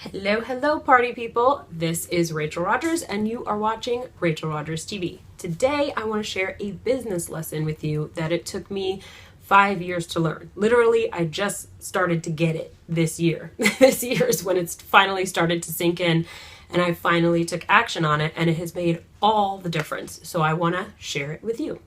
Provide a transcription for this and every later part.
Hello, hello, party people. This is Rachel Rogers, and you are watching Rachel Rogers TV. Today, I want to share a business lesson with you that it took me 5 years to learn. Literally, I just started to get it this year. This year is when it's finally started to sink in, and I finally took action on it, and it has made all the difference. So I want to share it with you.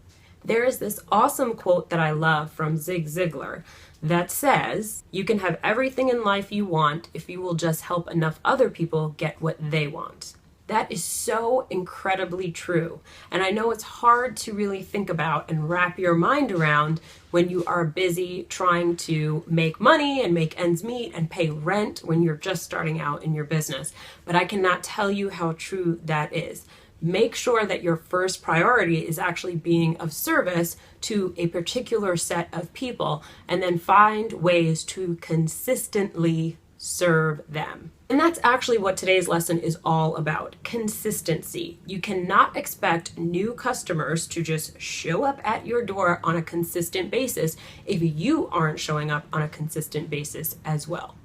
There is this awesome quote that I love from Zig Ziglar that says, "You can have everything in life you want if you will just help enough other people get what they want." That is so incredibly true. And I know it's hard to really think about and wrap your mind around when you are busy trying to make money and make ends meet and pay rent when you're just starting out in your business. But I cannot tell you how true that is. Make sure that your first priority is actually being of service to a particular set of people, and then find ways to consistently serve them. And that's actually what today's lesson is all about: consistency. You cannot expect new customers to just show up at your door on a consistent basis if you aren't showing up on a consistent basis as well.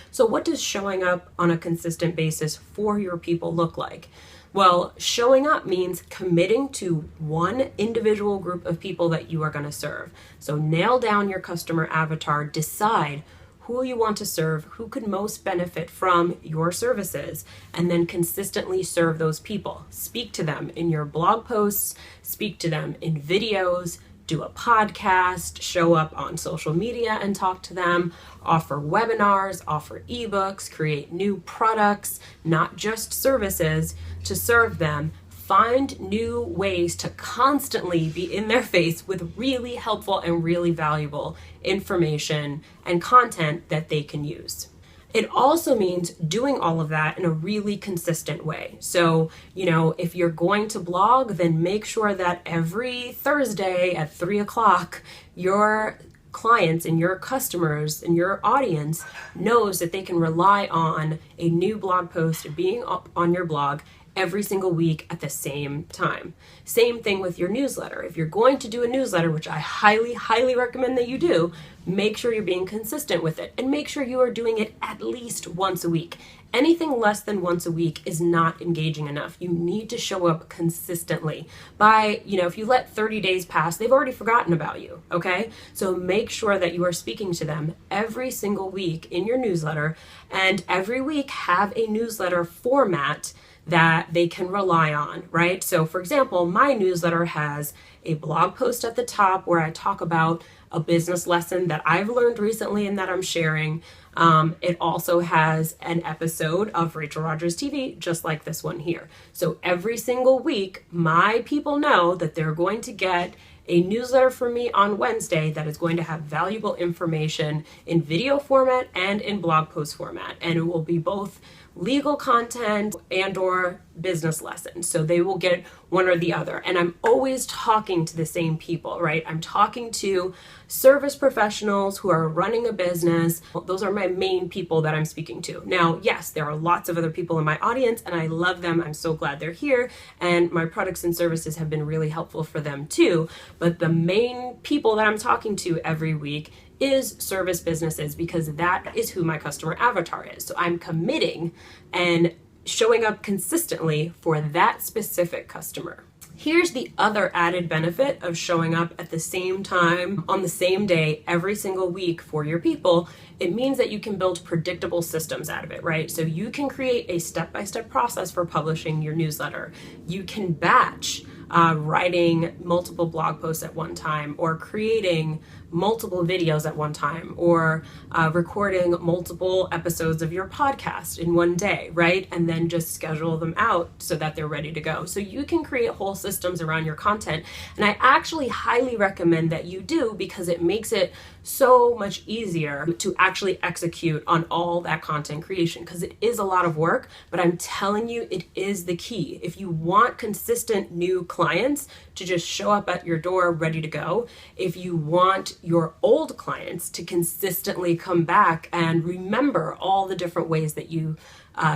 So what does showing up on a consistent basis for your people look like? Well, showing up means committing to one individual group of people that you are going to serve. So nail down your customer avatar, decide who you want to serve, who could most benefit from your services, and then consistently serve those people. Speak to them in your blog posts, speak to them in videos, do a podcast, show up on social media and talk to them, offer webinars, offer ebooks, create new products, not just services, to serve them. Find new ways to constantly be in their face with really helpful and really valuable information and content that they can use. It also means doing all of that in a really consistent way. So, if you're going to blog, then make sure that every Thursday at 3 o'clock, your clients and your customers and your audience knows that they can rely on a new blog post being up on your blog every single week at the same time. Same thing with your newsletter. If you're going to do a newsletter, which I highly, highly recommend that you do, make sure you're being consistent with it, and make sure you are doing it at least once a week. Anything less than once a week is not engaging enough. You need to show up consistently. If you let 30 days pass, they've already forgotten about you, okay? So make sure that you are speaking to them every single week in your newsletter, and every week have a newsletter format that they can rely on, right? So for example, my newsletter has a blog post at the top where I talk about a business lesson that I've learned recently and that I'm sharing. It also has an episode of Rachel Rogers TV, just like this one here. So every single week, my people know that they're going to get a newsletter from me on Wednesday that is going to have valuable information in video format and in blog post format. And it will be both legal content and or business lessons. So they will get one or the other. And I'm always talking to the same people, right? I'm talking to service professionals who are running a business. Those are my main people that I'm speaking to. Now, yes, there are lots of other people in my audience and I love them. I'm so glad they're here. And my products and services have been really helpful for them too. But the main people that I'm talking to every week is service businesses, because that is who my customer avatar is. So I'm committing and showing up consistently for that specific customer. Here's the other added benefit of showing up at the same time, on the same day, every single week for your people. It means that you can build predictable systems out of it, right? So you can create a step-by-step process for publishing your newsletter. You can batch writing multiple blog posts at one time, or creating multiple videos at one time, or recording multiple episodes of your podcast in one day, right? And then just schedule them out so that they're ready to go. So you can create whole systems around your content. And I actually highly recommend that you do, because it makes it so much easier to actually execute on all that content creation, because it is a lot of work, but I'm telling you, it is the key. If you want consistent new clients to just show up at your door ready to go, if you want your old clients to consistently come back and remember all the different ways that you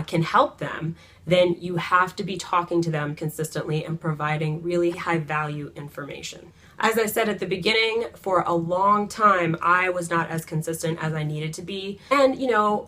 can help them, then you have to be talking to them consistently and providing really high value information. As I said at the beginning, for a long time, I was not as consistent as I needed to be. And,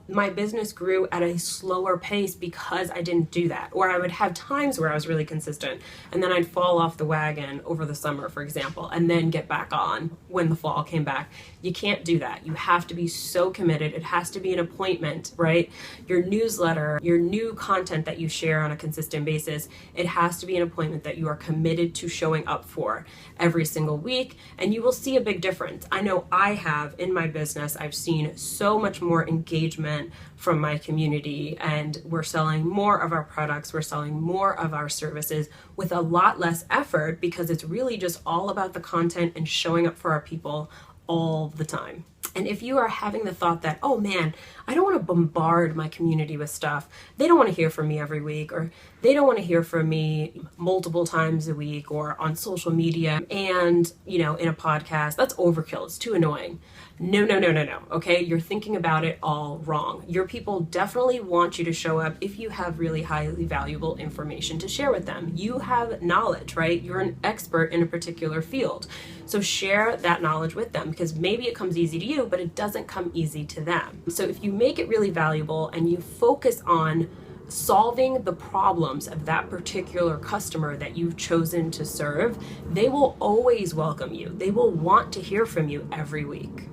my business grew at a slower pace because I didn't do that. Or I would have times where I was really consistent and then I'd fall off the wagon over the summer, for example, and then get back on when the fall came back. You can't do that. You have to be so committed. It has to be an appointment, right? Your newsletter, your new content that you share on a consistent basis, it has to be an appointment that you are committed to showing up for every single week, and you will see a big difference. I know I have in my business. I've seen so much more engagement from my community, and we're selling more of our products, we're selling more of our services with a lot less effort because it's really just all about the content and showing up for our people all the time. And if you are having the thought that, oh man, I don't want to bombard my community with stuff. They don't want to hear from me every week, or they don't want to hear from me multiple times a week or on social media and, in a podcast, that's overkill. It's too annoying. No. Okay. You're thinking about it all wrong. Your people definitely want you to show up if you have really highly valuable information to share with them. You have knowledge, right? You're an expert in a particular field. So share that knowledge with them, because maybe it comes easy to you, but it doesn't come easy to them. So if you make it really valuable and you focus on solving the problems of that particular customer that you've chosen to serve, they will always welcome you. They will want to hear from you every week.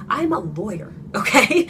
I'm a lawyer, okay?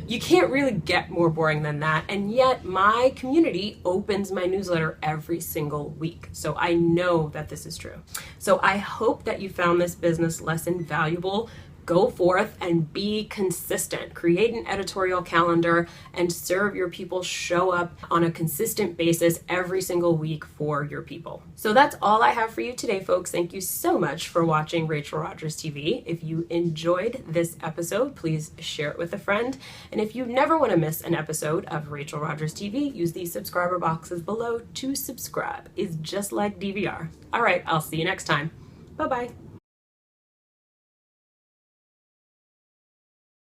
You can't really get more boring than that. And yet my community opens my newsletter every single week. So I know that this is true. So I hope that you found this business lesson valuable. Go forth and be consistent. Create an editorial calendar and serve your people. Show up on a consistent basis every single week for your people. So that's all I have for you today, folks. Thank you so much for watching Rachel Rodgers TV. If you enjoyed this episode, please share it with a friend. And if you never want to miss an episode of Rachel Rodgers TV, use the subscriber boxes below to subscribe. It's just like DVR. All right, I'll see you next time. Bye-bye.